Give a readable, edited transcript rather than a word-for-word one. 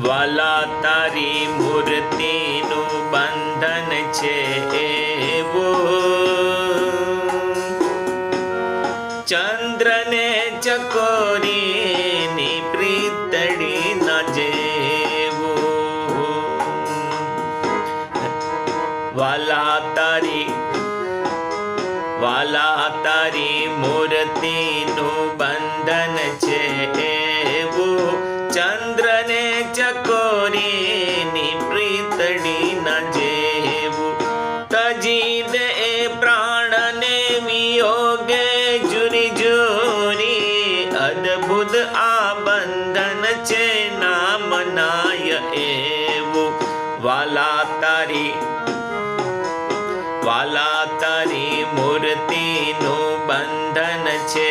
વાલા તારી મૂર્તિનું બંધન છે એવું, ચંદ્રને ચકોરીની પ્રીતડી ન જેવું. વાલા તારી મૂર્તિનું બંધન છે એવું, ચંદ્રને ચકોરીની પ્રીતડી ન જેવું. તજી દે પ્રાણને વિયોગે જુરી જુરી, અદ્ભુત આ બંધન છે ના મનાય એવું. વાલા તારી મૂર્તિનું બંધન છે